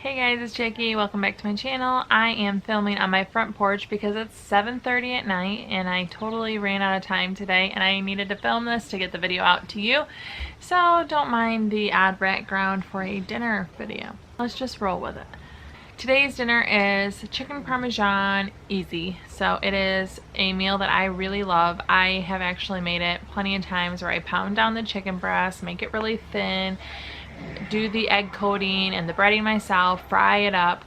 Hey guys, it's Jackie. Welcome back to my channel. I am filming on my front porch because it's 7:30 at night and I totally ran out of time today and I needed to film this to get the video out to you. So don't mind the odd background for a dinner video. Let's just roll with it. Today's dinner is chicken parmesan easy. So it is a meal that I really love. I have actually made it plenty of times where I pound down the chicken breast, make it really thin, do the egg coating and the breading myself, fry it up,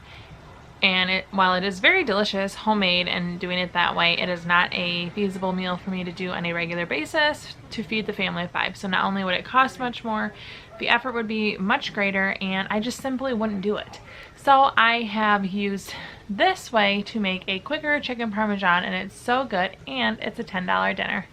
and while it is very delicious, homemade, and doing it that way, it is not a feasible meal for me to do on a regular basis to feed the family of 5. So not only would it cost much more, the effort would be much greater, and I just simply wouldn't do it. So I have used this way to make a quicker chicken parmesan, and it's so good, and it's a $10 dinner.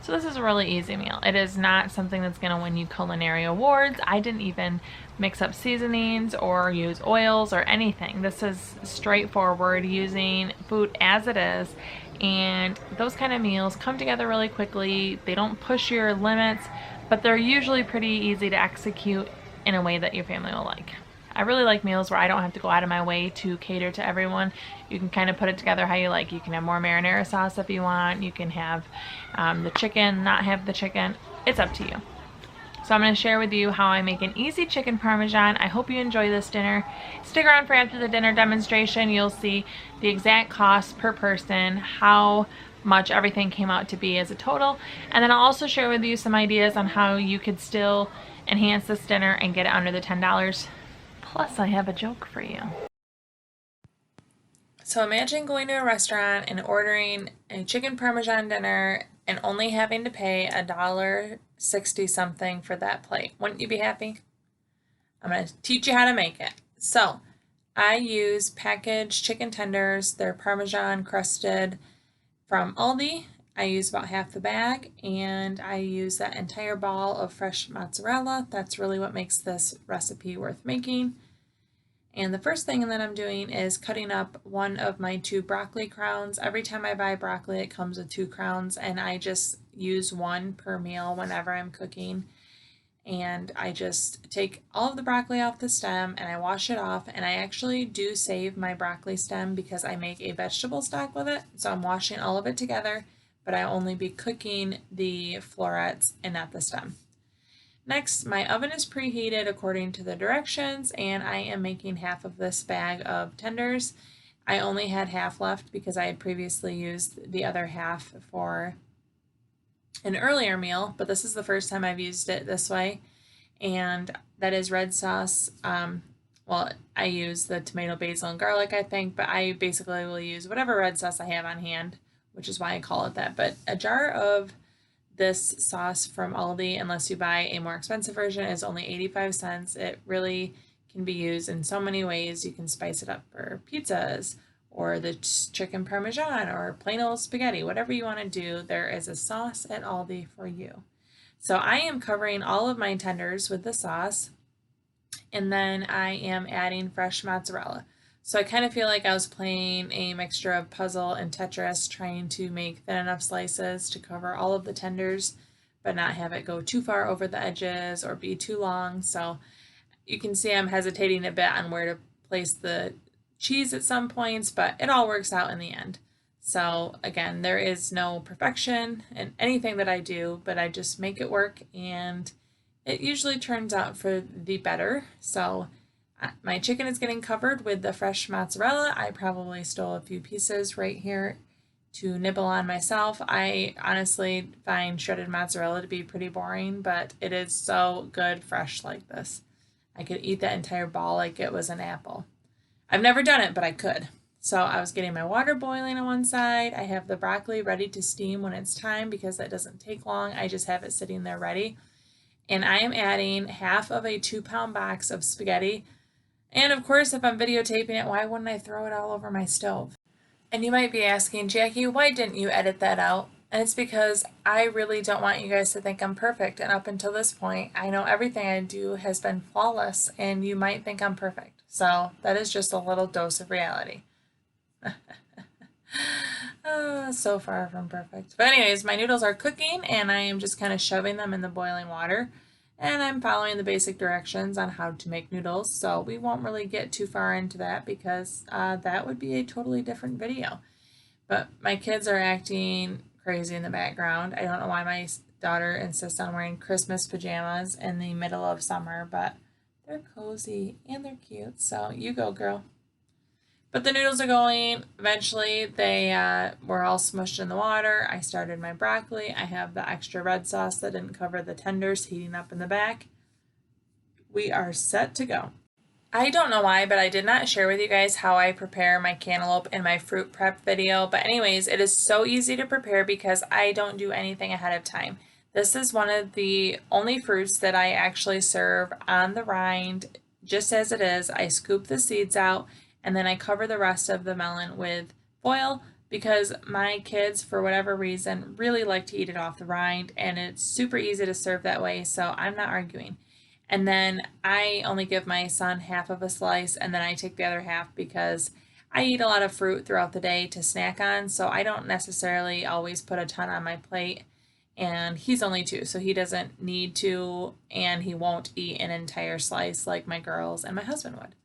So this is a really easy meal. It is not something that's going to win you culinary awards. I didn't even mix up seasonings or use oils or anything. This is straightforward, using food as it is. And those kind of meals come together really quickly. They don't push your limits, but they're usually pretty easy to execute in a way that your family will like. I really like meals where I don't have to go out of my way to cater to everyone. You can kind of put it together how you like. You can have more marinara sauce if you want. You can have the chicken, not have the chicken. It's up to you. So I'm going to share with you how I make an easy chicken parmesan. I hope you enjoy this dinner. Stick around for after the dinner demonstration. You'll see the exact cost per person, how much everything came out to be as a total. And then I'll also share with you some ideas on how you could still enhance this dinner and get it under the $10. Plus, I have a joke for you. So imagine going to a restaurant and ordering a chicken parmesan dinner and only having to pay $1.60 something for that plate. Wouldn't you be happy? I'm going to teach you how to make it. So I use packaged chicken tenders. They're Parmesan crusted from Aldi. I use about half the bag, and I use that entire ball of fresh mozzarella. That's really what makes this recipe worth making. And the first thing that I'm doing is cutting up one of my 2 broccoli crowns. Every time I buy broccoli, it comes with 2 crowns, and I just use 1 per meal whenever I'm cooking. And I just take all of the broccoli off the stem and I wash it off, and I actually do save my broccoli stem because I make a vegetable stock with it. So I'm washing all of it together, but I only be cooking the florets and not the stem. Next, my oven is preheated according to the directions, and I am making half of this bag of tenders. I only had half left because I had previously used the other half for an earlier meal, but this is the first time I've used it this way, and that is red sauce. Well, I use the tomato, basil, and garlic, I think, but I basically will use whatever red sauce I have on hand, which is why I call it that. But a jar of this sauce from Aldi, unless you buy a more expensive version, is only 85 cents. It really can be used in so many ways. You can spice it up for pizzas or the chicken parmesan or plain old spaghetti, whatever you want to do. There is a sauce at Aldi for you. So I am covering all of my tenders with the sauce, and then I am adding fresh mozzarella. So I kind of feel like I was playing a mixture of puzzle and Tetris, trying to make thin enough slices to cover all of the tenders, but not have it go too far over the edges or be too long. So you can see I'm hesitating a bit on where to place the cheese at some points, but it all works out in the end. So again, there is no perfection in anything that I do, but I just make it work, and it usually turns out for the better. So my chicken is getting covered with the fresh mozzarella. I probably stole a few pieces right here to nibble on myself. I honestly find shredded mozzarella to be pretty boring, but it is so good fresh like this. I could eat that entire ball like it was an apple. I've never done it, but I could. So I was getting my water boiling on one side. I have the broccoli ready to steam when it's time because that doesn't take long. I just have it sitting there ready. And I am adding half of a 2-pound box of spaghetti. And of course, if I'm videotaping it, why wouldn't I throw it all over my stove? And you might be asking, Jackie, why didn't you edit that out? And it's because I really don't want you guys to think I'm perfect. And up until this point, I know everything I do has been flawless, and you might think I'm perfect. So that is just a little dose of reality. So far from perfect. But anyways, my noodles are cooking, and I am just kind of shoving them in the boiling water. and I'm following the basic directions on how to make noodles, so we won't really get too far into that because that would be a totally different video. But my kids are acting crazy in the background. I don't know why my daughter insists on wearing Christmas pajamas in the middle of summer, but they're cozy and they're cute, so you go, girl. But the noodles are going. Eventually, they were all smushed in the water. I started my broccoli. I have the extra red sauce that didn't cover the tenders heating up in the back. We are set to go. I don't know why, but I did not share with you guys how I prepare my cantaloupe in my fruit prep video. But anyways, it is so easy to prepare because I don't do anything ahead of time. This is one of the only fruits that I actually serve on the rind just as it is. I scoop the seeds out and then I cover the rest of the melon with foil because my kids, for whatever reason, really like to eat it off the rind, and it's super easy to serve that way, so I'm not arguing. And then I only give my son half of a slice, and then I take the other half because I eat a lot of fruit throughout the day to snack on, so I don't necessarily always put a ton on my plate. And he's only 2, so he doesn't need to, and he won't eat an entire slice like my girls and my husband would.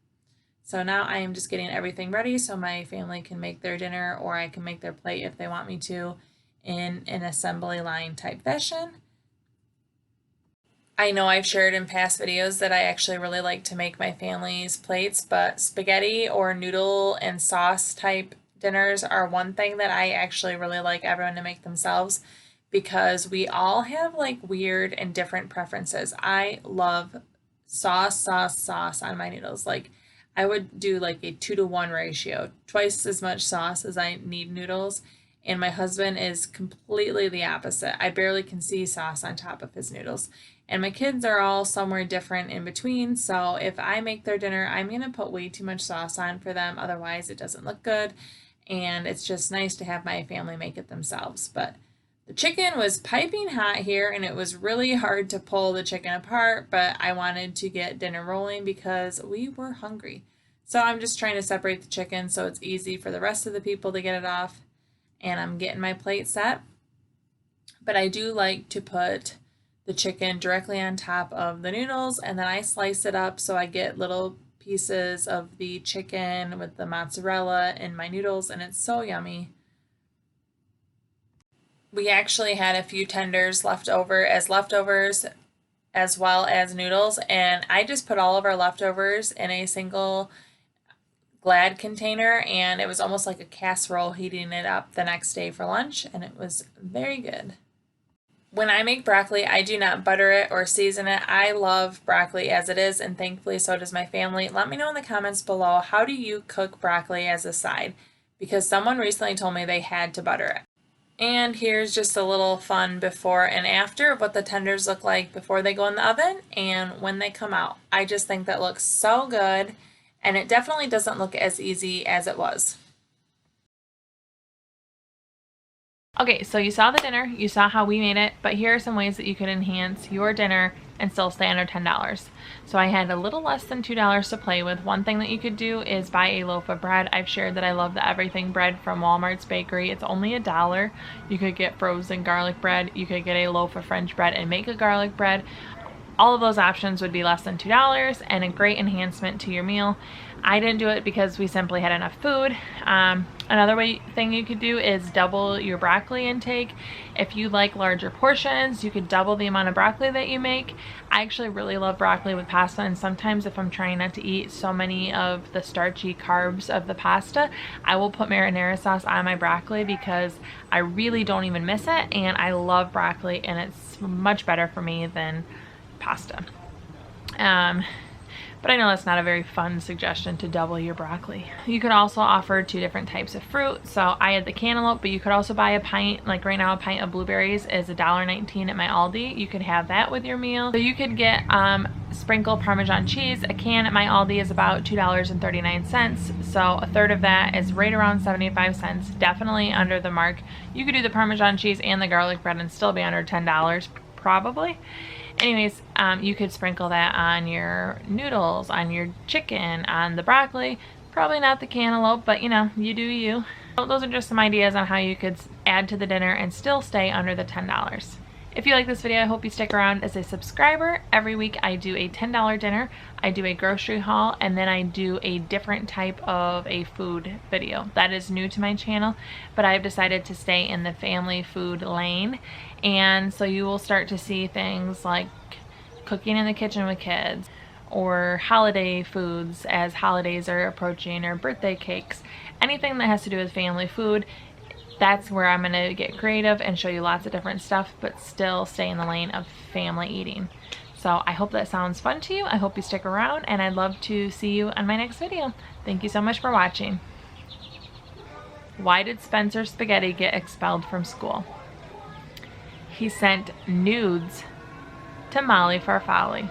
So now I am just getting everything ready so my family can make their dinner, or I can make their plate if they want me to, in an assembly line type fashion. I know I've shared in past videos that I actually really like to make my family's plates, but spaghetti or noodle and sauce type dinners are one thing that I actually really like everyone to make themselves because we all have like weird and different preferences. I love sauce on my noodles. Like I would do like a 2-to-1 ratio, twice as much sauce as I need noodles. And my husband is completely the opposite. I barely can see sauce on top of his noodles. And my kids are all somewhere different in between. So if I make their dinner, I'm going to put way too much sauce on for them. Otherwise, it doesn't look good. And it's just nice to have my family make it themselves. But the chicken was piping hot here, and it was really hard to pull the chicken apart, but I wanted to get dinner rolling because we were hungry. So I'm just trying to separate the chicken so it's easy for the rest of the people to get it off, and I'm getting my plate set. But I do like to put the chicken directly on top of the noodles, and then I slice it up so I get little pieces of the chicken with the mozzarella in my noodles, and it's so yummy. We actually had a few tenders left over as leftovers as well as noodles, and I just put all of our leftovers in a single Glad container, and it was almost like a casserole, heating it up the next day for lunch, and it was very good. When I make broccoli, I do not butter it or season it. I love broccoli as it is, and thankfully so does my family. Let me know in the comments below, how do you cook broccoli as a side? Because someone recently told me they had to butter it. And here's just a little fun before and after of what the tenders look like before they go in the oven and when they come out. I just think that looks so good, and it definitely doesn't look as easy as it was. Okay, so you saw the dinner, you saw how we made it, but here are some ways that you could enhance your dinner and still stay under $10. So I had a little less than $2 to play with. One thing that you could do is buy a loaf of bread. I've shared that I love the everything bread from Walmart's bakery. It's only $1. You could get frozen garlic bread. You could get a loaf of French bread and make a garlic bread. All of those options would be less than $2 and a great enhancement to your meal. I didn't do it because we simply had enough food. Another thing you could do is double your broccoli intake. If you like larger portions, you could double the amount of broccoli that you make. I actually really love broccoli with pasta, and sometimes if I'm trying not to eat so many of the starchy carbs of the pasta, I will put marinara sauce on my broccoli because I really don't even miss it, and I love broccoli, and it's much better for me than pasta. But I know that's not a very fun suggestion to double your broccoli. You could also offer 2 different types of fruit. So I had the cantaloupe, but you could also buy a pint, like right now a pint of blueberries is $1.19 at my Aldi. You could have that with your meal. So you could get sprinkle Parmesan cheese. A can at my Aldi is about $2.39. So a third of that is right around 75 cents, definitely under the mark. You could do the Parmesan cheese and the garlic bread and still be under $10, probably. Anyways, you could sprinkle that on your noodles, on your chicken, on the broccoli. Probably not the cantaloupe, but you know, you do you. So those are just some ideas on how you could add to the dinner and still stay under the $10. If you like this video, I hope you stick around as a subscriber. Every week I do a $10 dinner, I do a grocery haul, and then I do a different type of a food video. That is new to my channel, but I've decided to stay in the family food lane. And so you will start to see things like cooking in the kitchen with kids, or holiday foods as holidays are approaching, or birthday cakes. Anything that has to do with family food. That's where I'm going to get creative and show you lots of different stuff, but still stay in the lane of family eating. So I hope that sounds fun to you. I hope you stick around, and I'd love to see you on my next video. Thank you so much for watching. Why did Spencer Spaghetti get expelled from school? He sent nudes to Molly Farfalle.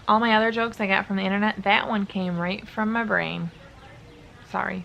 All my other jokes I got from the internet, that one came right from my brain. Sorry.